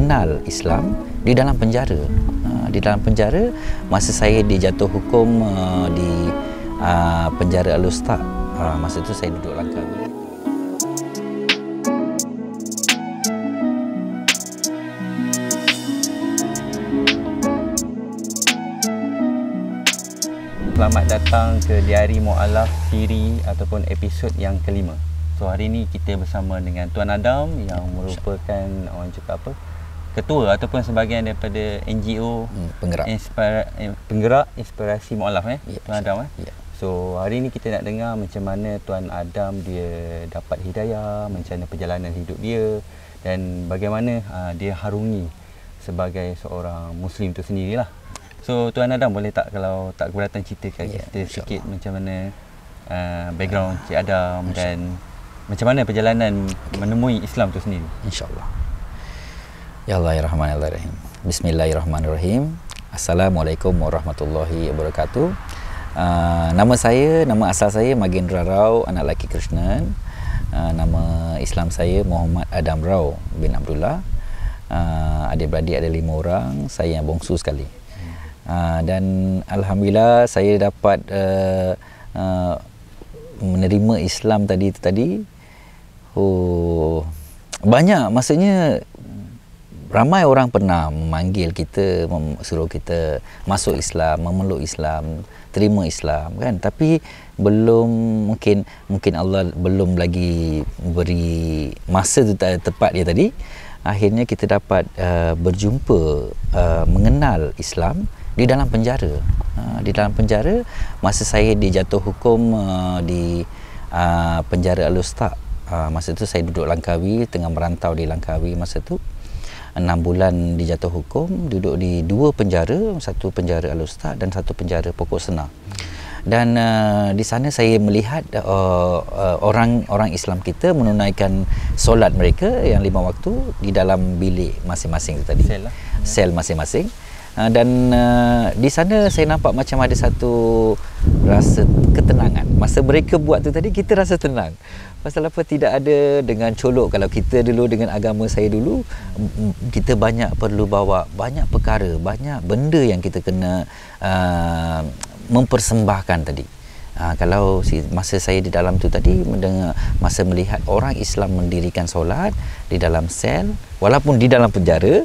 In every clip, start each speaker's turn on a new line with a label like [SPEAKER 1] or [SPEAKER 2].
[SPEAKER 1] mengenal Islam di dalam penjara. Di dalam penjara masa saya dijatuh hukum di penjara Al-Ustaz. Masa itu saya duduk Langkawi.
[SPEAKER 2] Selamat datang ke Diari Mu'alaf siri ataupun episod yang kelima. So hari ini kita bersama dengan Tuan Adam yang merupakan orang cakap apa? Ketua ataupun sebahagian daripada NGO penggerak inspirasi Mu'alaf Tuan Adam So hari ini kita nak dengar macam mana Tuan Adam dia dapat hidayah, macam mana perjalanan hidup dia dan bagaimana dia harungi sebagai seorang Muslim tu sendirilah. So Tuan Adam boleh tak kalau tak keberatan ceritakan kita sikit macam mana background Cik Adam dan macam mana perjalanan menemui Islam tu sendiri?
[SPEAKER 1] InsyaAllah. Ya Allah, ya Rahman, ya Rahim. Bismillahirrahmanirrahim. Assalamualaikum warahmatullahi wabarakatuh. Nama asal saya Magendra Rao, anak lelaki Krishnan. Nama Islam saya Muhammad Adam Rao bin Abdullah. Adik-beradik ada 5 orang, saya yang bongsu sekali. Dan Alhamdulillah saya dapat menerima Islam tadi. Banyak, maksudnya ramai orang pernah memanggil kita, suruh kita masuk Islam, memeluk Islam, terima Islam kan, tapi belum mungkin Allah belum lagi beri masa tu tepat dia tadi. Akhirnya kita dapat berjumpa, mengenal Islam di dalam penjara. Di dalam penjara masa saya dijatuh hukum di penjara Al-Ustaz. Masa tu saya duduk Langkawi, tengah merantau di Langkawi masa tu. 6 bulan dijatuh hukum, duduk di 2 penjara, satu penjara Al-Ustaz dan satu penjara Pokok Senar. Dan di sana saya melihat orang Islam kita menunaikan solat mereka yang 5 waktu di dalam bilik masing-masing tu tadi. Sel masing-masing. Dan di sana saya nampak macam ada satu rasa ketenangan. Masa mereka buat tu tadi, kita rasa tenang. Pasal apa? Tidak ada dengan colok. Kalau kita dulu dengan agama saya dulu, kita banyak perlu bawa banyak perkara, banyak benda yang kita kena mempersembahkan tadi. Kalau masa saya di dalam tu tadi, mendengar masa melihat orang Islam mendirikan solat di dalam sel, walaupun di dalam penjara,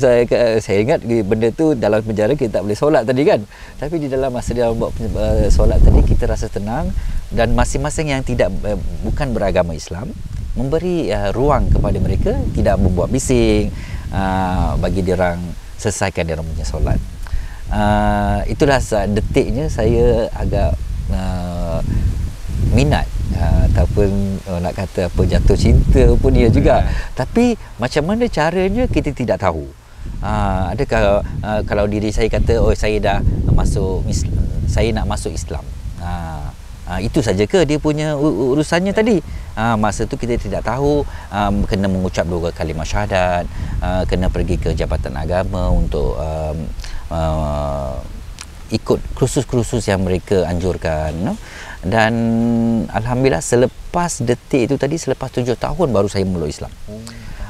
[SPEAKER 1] saya ingat benda tu dalam penjara kita tak boleh solat tadi kan, tapi di dalam masa dia buat solat tadi kita rasa tenang. Dan masing-masing yang bukan beragama Islam memberi ruang kepada mereka, tidak membuat bising, bagi dia orang selesaikan dia orang punya solat. Itulah detiknya saya agak minat, ataupun nak kata apa, jatuh cinta pun dia juga. Tapi macam mana caranya kita tidak tahu. Adakah kalau diri saya kata saya dah masuk Islam, saya nak masuk Islam, itu saja ke dia punya urusannya tadi? Masa tu kita tidak tahu, kena mengucap 2 kalimah syahadat, kena pergi ke Jabatan Agama untuk ikut kursus-kursus yang mereka anjurkan, dan Alhamdulillah selepas detik itu tadi, selepas 7 tahun baru saya memeluk Islam.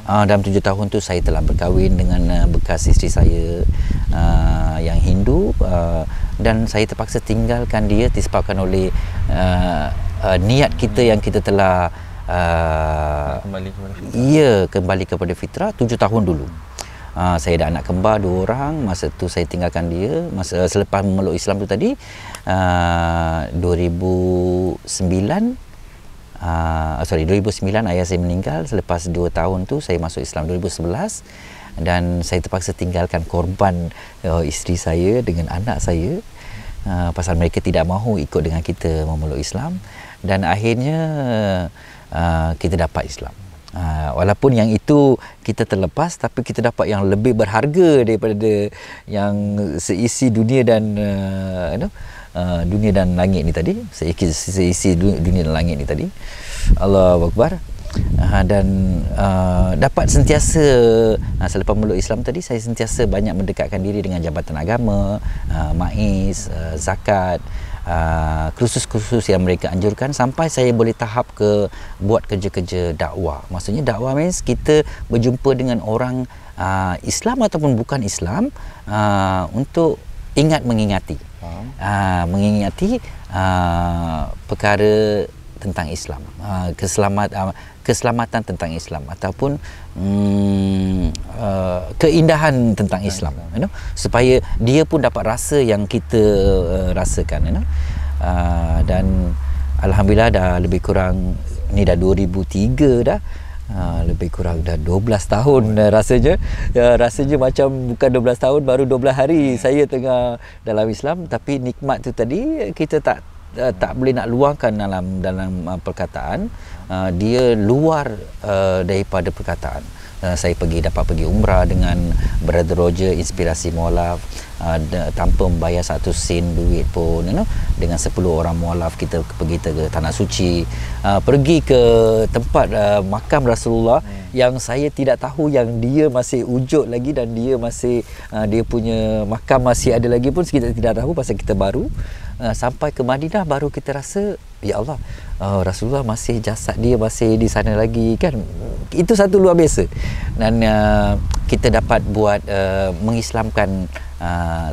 [SPEAKER 1] Dalam 7 tahun tu saya telah berkahwin dengan bekas isteri saya yang Hindu, dan saya terpaksa tinggalkan dia disebabkan oleh niat kita yang kita telah kembali kepada fitrah 7 tahun dulu. Saya ada anak kembar 2 orang. Masa tu saya tinggalkan dia. Masa selepas memeluk Islam tu tadi, 2009 ayah saya meninggal. Selepas 2 tahun tu saya masuk Islam 2011, dan saya terpaksa tinggalkan korban isteri saya dengan anak saya, pasal mereka tidak mahu ikut dengan kita memeluk Islam. Dan akhirnya kita dapat Islam. Walaupun yang itu kita terlepas, tapi kita dapat yang lebih berharga daripada yang seisi dunia dan dunia dan langit ni tadi. Seisi dunia dan langit ni tadi. Allahu Akbar. Dan dapat sentiasa, selepas memeluk Islam tadi, saya sentiasa banyak mendekatkan diri dengan Jabatan Agama, MAIS, zakat, kursus-kursus yang mereka anjurkan, sampai saya boleh tahap ke buat kerja-kerja dakwah. Maksudnya dakwah means kita berjumpa dengan orang Islam ataupun bukan Islam, untuk mengingati perkara tentang Islam, keselamatan tentang Islam, ataupun keindahan tentang Islam, supaya dia pun dapat rasa yang kita rasakan, dan alhamdulillah dah lebih kurang ni dah 2003 dah. Lebih kurang dah 12 tahun rasanya macam bukan 12 tahun, baru 12 hari saya tengah dalam Islam. Tapi nikmat tu tadi kita tak boleh nak luangkan dalam perkataan. Dia luar daripada perkataan. Saya dapat pergi umrah dengan Brother Roger, inspirasi mualaf, tanpa membayar satu sen duit pun, dengan 10 orang mualaf kita pergi ke Tanah Suci, pergi ke tempat makam Rasulullah yang saya tidak tahu yang dia masih wujud lagi, dan dia masih dia punya makam masih ada lagi pun kita tidak tahu, pasal kita baru sampai ke Madinah baru kita rasa, ya Allah, Rasulullah masih, jasad dia masih di sana lagi kan. Itu satu luar biasa. Dan kita dapat buat mengislamkan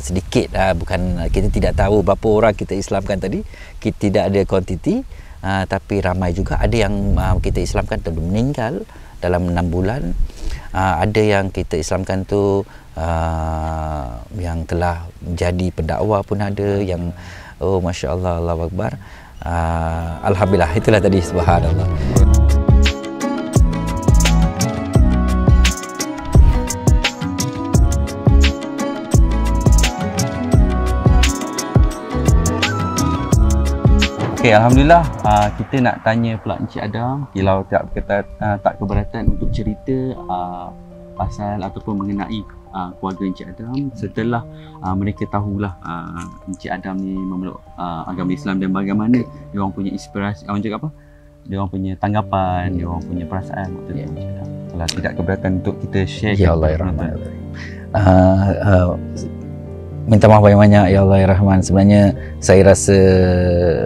[SPEAKER 1] sedikit, bukan, kita tidak tahu berapa orang kita islamkan tadi, kita tidak ada kuantiti, tapi ramai juga. Ada yang kita islamkan telah meninggal dalam 6 bulan, ada yang kita islamkan tu yang telah menjadi pendakwa pun ada, yang Masya Allah, Allahu Akbar. Alhamdulillah, itulah tadi, subhanallah.
[SPEAKER 2] Okey, alhamdulillah, kita nak tanya pula Encik Adam, kalau tak keberatan untuk cerita pasal ataupun mengenai keluarga Encik Adam setelah mereka tahulah Encik Adam ni memeluk agama Islam, dan bagaimana dia orang punya inspirasi, orang cakap apa? Dia orang punya tanggapan, dia orang punya perasaan waktu tu Encik Adam. Kalau tidak keberatan untuk kita share.
[SPEAKER 1] Ya Allah, ya Rahman. Minta maaf banyak-banyak, ya Allah, ya Rahman. Sebenarnya saya rasa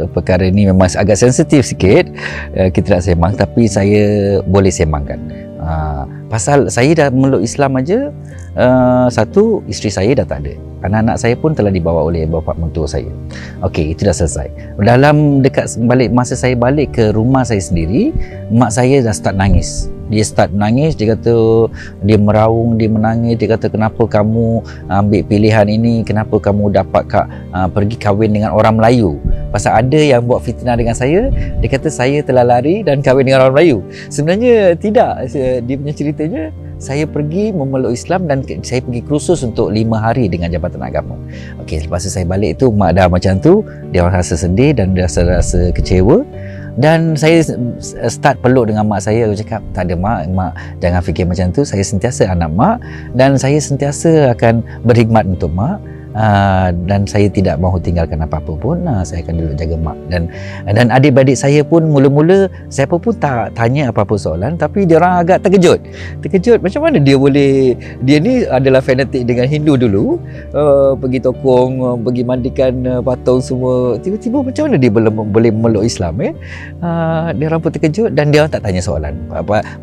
[SPEAKER 1] perkara ini memang agak sensitif sikit, kita tak sembang, tapi saya boleh sembangkan. Pasal saya dah meluk Islam aja, satu, isteri saya dah tak ada, anak-anak saya pun telah dibawa oleh bapa mentua saya. Okey, itu dah selesai. Dalam masa saya balik ke rumah saya sendiri, mak saya dah start nangis. Dia start menangis, dia kata, dia meraung, dia menangis, dia kata, kenapa kamu ambil pilihan ini, kenapa kamu dapat pergi kahwin dengan orang Melayu? Pasal ada yang buat fitnah dengan saya, dia kata saya telah lari dan kahwin dengan orang Melayu. Sebenarnya tidak, dia punya ceritanya, saya pergi memeluk Islam dan saya pergi kursus untuk 5 hari dengan Jabatan Agama. Okey, lepas tu saya balik tu, mak dah macam tu, dia rasa sedih dan dia rasa kecewa. Dan saya start peluk dengan mak saya. Aku cakap, tak ada mak, jangan fikir macam tu. Saya sentiasa anak mak, dan saya sentiasa akan berkhidmat untuk mak. Dan saya tidak mahu tinggalkan apa-apa pun. Saya akan duduk jaga mak. Dan adik-adik saya pun mula-mula siapa pun tak tanya apa-apa soalan, tapi dia orang agak terkejut macam mana dia boleh, dia ni adalah fanatik dengan Hindu dulu, pergi tokong, pergi mandikan patung semua, tiba-tiba macam mana dia boleh meluk Islam. Dia orang pun terkejut, dan dia orang tak tanya soalan.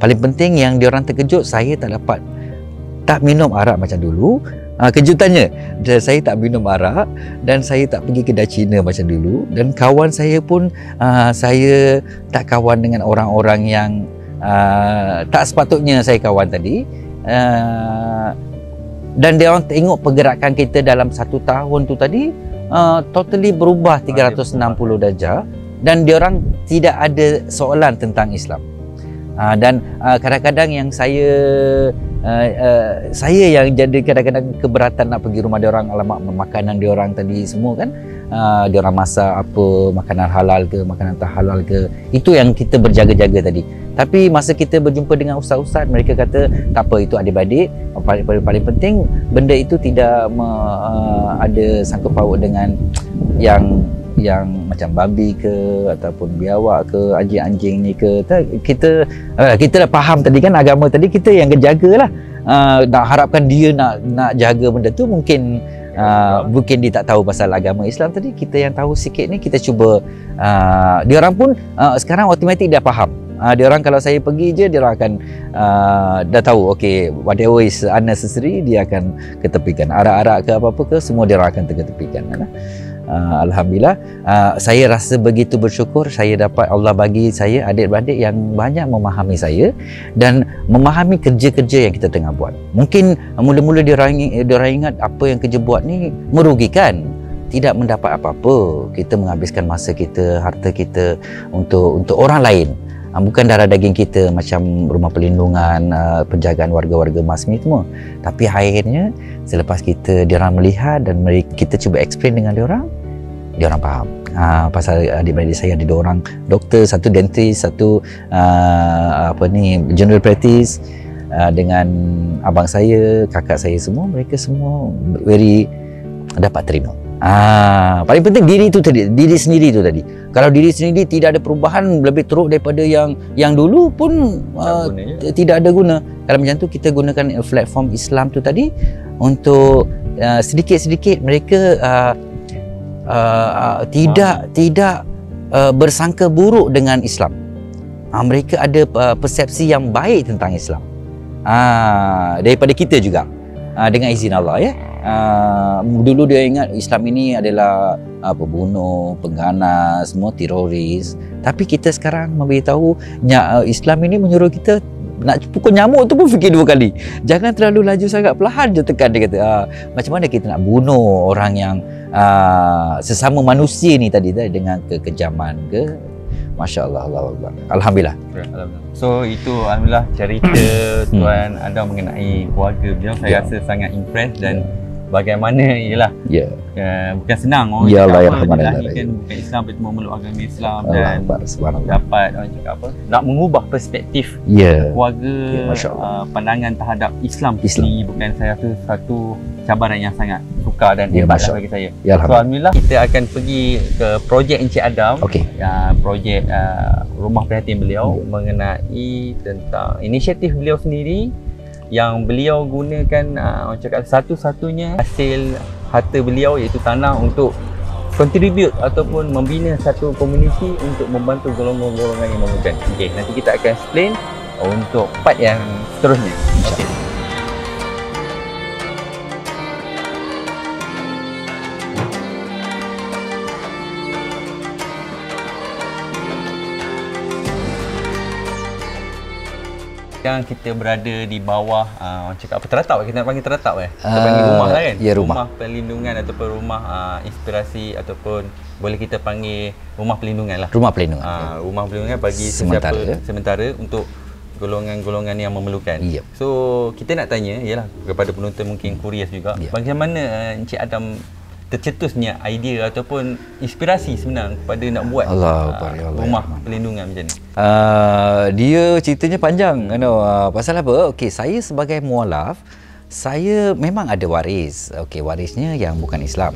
[SPEAKER 1] Paling penting yang dia orang terkejut, saya tak minum arak macam dulu. Kejutannya, saya tak minum arak, dan saya tak pergi kedai Cina macam dulu, dan kawan saya pun saya tak kawan dengan orang-orang yang tak sepatutnya saya kawan tadi. Dan dia orang tengok pergerakan kita dalam 1 tahun tu tadi, totally berubah 360 darjah, dan dia orang tidak ada soalan tentang Islam. Dan kadang-kadang yang saya yang jadi kadang-kadang keberatan nak pergi rumah dia orang, alamak, makanan dia orang tadi semua kan, dia orang masak apa, makanan halal ke, makanan tak halal ke, itu yang kita berjaga-jaga tadi. Tapi masa kita berjumpa dengan ustaz-ustaz, mereka kata tak apa, itu adik-beradik, paling penting benda itu tidak ada sangkut paut dengan yang macam babi ke ataupun biawak ke, anjing-anjing ni ke. Kita dah faham tadi kan, agama tadi kita yang jagalah. Nak harapkan dia nak jaga benda tu mungkin Mungkin dia tak tahu pasal agama Islam tadi, kita yang tahu sikit ni kita cuba, dia orang pun sekarang automatik dia faham. Dia orang kalau saya pergi je, dia orang akan dah tahu, okay, whatever is unnecessary dia akan ketepikan, arak-arak ke apa-apa ke, semua dia orang akan ketepikan. Alhamdulillah, saya rasa begitu bersyukur saya dapat Allah bagi saya adik-beradik yang banyak memahami saya dan memahami kerja-kerja yang kita tengah buat. Mungkin mula-mula dia orang ingat apa yang kerja buat ni merugikan, tidak mendapat apa-apa. Kita menghabiskan masa kita, harta kita untuk orang lain. Bukan darah daging kita macam rumah perlindungan, penjagaan warga-warga mas ni semua. Tapi akhirnya selepas dia orang melihat dan kita cuba explain dengan dia orang faham. Pasal adik-beradik saya ada 2 orang doktor, satu dentist, satu general practice, dengan abang saya, kakak saya semua, mereka semua very dapat terima. Paling penting diri sendiri tu tadi. Kalau diri sendiri tidak ada perubahan, lebih teruk daripada yang dulu pun tidak ada guna. Kalau macam tu kita gunakan platform Islam tu tadi untuk sedikit-sedikit mereka tidak bersangka buruk dengan Islam. Mereka ada persepsi yang baik tentang Islam daripada kita juga, dengan izin Allah ya. Dulu dia ingat Islam ini adalah pembunuh, pengganas, semua teroris. Tapi kita sekarang memberitahu Islam ini menyuruh kita nak pukul nyamuk tu pun fikir 2 kali. Jangan terlalu laju sangat, perlahan je tekan. Dia kata macam mana kita nak bunuh orang yang sesama manusia ni tadi dengan kekejaman ke. Masya Allah, Alhamdulillah.
[SPEAKER 2] So itu Alhamdulillah cerita Tuan Adam mengenai keluarga beliau. Saya rasa sangat impress dan bagaimana bukan senang orang dilahirkan bukan Islam, bertemu memeluk agama Islam dan dapat orang cakap apa, nak mengubah perspektif keluarga, pandangan terhadap Islam sendiri. Bukan, saya rasa satu cabaran yang sangat sukar dan hebat bagi saya. So Alhamdulillah kita akan pergi ke projek Encik Adam, projek rumah perhatian beliau, mengenai tentang inisiatif beliau sendiri yang beliau gunakan orang cakap satu-satunya hasil harta beliau iaitu tanah untuk contribute ataupun membina satu komuniti untuk membantu golongan-golongan yang memerlukan. Okey, nanti kita akan explain untuk part yang seterusnya. Okay. Sekarang kita berada di bawah orang cakap apa, teratap, kita nak panggil teratap kita panggil rumah lah kan? Rumah perlindungan ataupun rumah inspirasi, ataupun boleh kita panggil rumah perlindungan lah. Rumah perlindungan. Rumah perlindungan bagi sementara untuk golongan-golongan yang memerlukan. So kita nak tanya ialah kepada penonton mungkin curious juga, bagaimana Encik Adam tercetusnya idea ataupun inspirasi sebenarnya kepada nak buat rumah perlindungan macam ni?
[SPEAKER 1] Dia ceritanya panjang. Pasal apa? Okey, saya sebagai mualaf, saya memang ada waris. Okey, warisnya yang bukan Islam.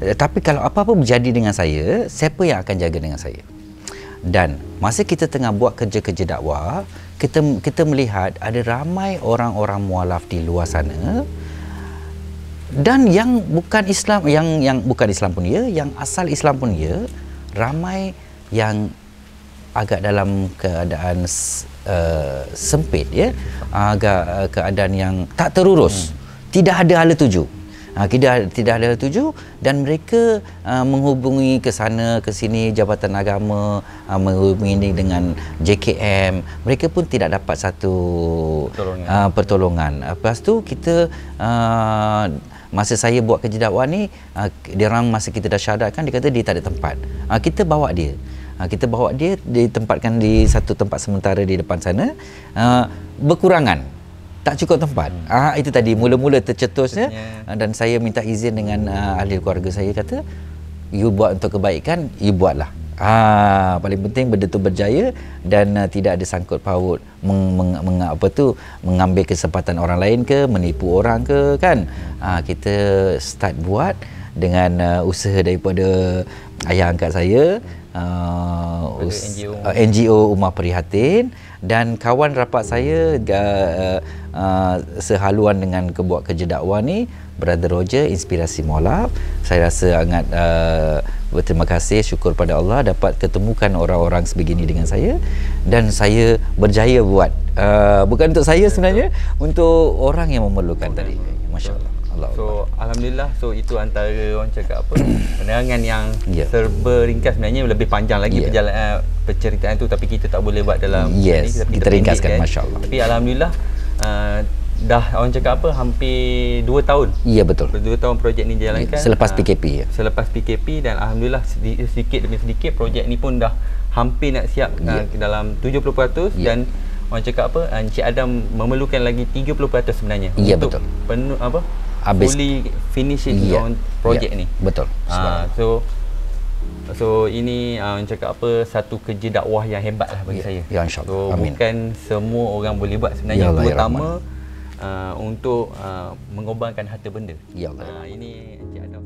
[SPEAKER 1] Tapi kalau apa-apa berjadi dengan saya, siapa yang akan jaga dengan saya? Dan masa kita tengah buat kerja-kerja dakwah, kita melihat ada ramai orang-orang mualaf di luar sana, dan yang bukan Islam, yang bukan Islam pun ya, yang asal Islam pun ya, ramai yang agak dalam keadaan sempit ya, agak keadaan yang tak terurus, tidak ada hala tuju. Tidak ada tuju, dan mereka menghubungi ke sana ke sini Jabatan Agama, menghubungi dengan JKM, mereka pun tidak dapat satu pertolongan. Lepas tu kita masa saya buat kerja dakwah ni, dia orang masa kita dah syahadatkan, dia kata dia tak ada tempat. Kita bawa dia. Ditempatkan di satu tempat sementara di depan sana. Berkurangan, tak cukup tempat. Itu tadi mula-mula tercetusnya. Dan saya minta izin dengan ahli keluarga saya, kata you buat untuk kebaikan, you buatlah. Paling penting benda tu berjaya dan tidak ada sangkut paut mengambil kesempatan orang lain ke, menipu orang ke kan. Kita start buat dengan usaha daripada ayah angkat saya, NGO Umar Prihatin, dan kawan rapat saya sehaluan dengan buat kerja dakwah ni, Brother Roger, inspirasi mualaf. Saya rasa sangat berterima kasih, syukur pada Allah dapat ketemukan orang-orang sebegini dengan saya, dan saya berjaya buat bukan untuk saya sebenarnya, untuk orang yang memerlukan tadi. Masya-Allah.
[SPEAKER 2] So alhamdulillah, so itu antara orang cakap apa penerangan yang serba ringkas, sebenarnya lebih panjang lagi perjalanan penceritaan tu, tapi kita tak boleh buat dalam
[SPEAKER 1] ni, kita ringkaskan,
[SPEAKER 2] kan?
[SPEAKER 1] masya-Allah.
[SPEAKER 2] Tapi alhamdulillah dah orang cakap apa hampir 2 tahun.
[SPEAKER 1] Ya, betul.
[SPEAKER 2] 2 tahun projek ni dijalankan.
[SPEAKER 1] Selepas PKP.
[SPEAKER 2] Selepas PKP, dan alhamdulillah sedikit demi sedikit projek ni pun dah hampir nak siap dalam 70%, dan orang cakap apa Encik Adam memerlukan lagi 30% sebenarnya untuk
[SPEAKER 1] betul.
[SPEAKER 2] penuh apa
[SPEAKER 1] Habis.
[SPEAKER 2] fully finishing on projek ni.
[SPEAKER 1] Betul.
[SPEAKER 2] So ini orang cakap apa satu kerja dakwah yang hebat lah bagi saya.
[SPEAKER 1] Ya, insya-Allah.
[SPEAKER 2] So
[SPEAKER 1] Amin.
[SPEAKER 2] bukan semua orang boleh buat sebenarnya, terutama untuk mengorbankan harta benda.
[SPEAKER 1] Ya Allah.
[SPEAKER 2] Ini Encik Adam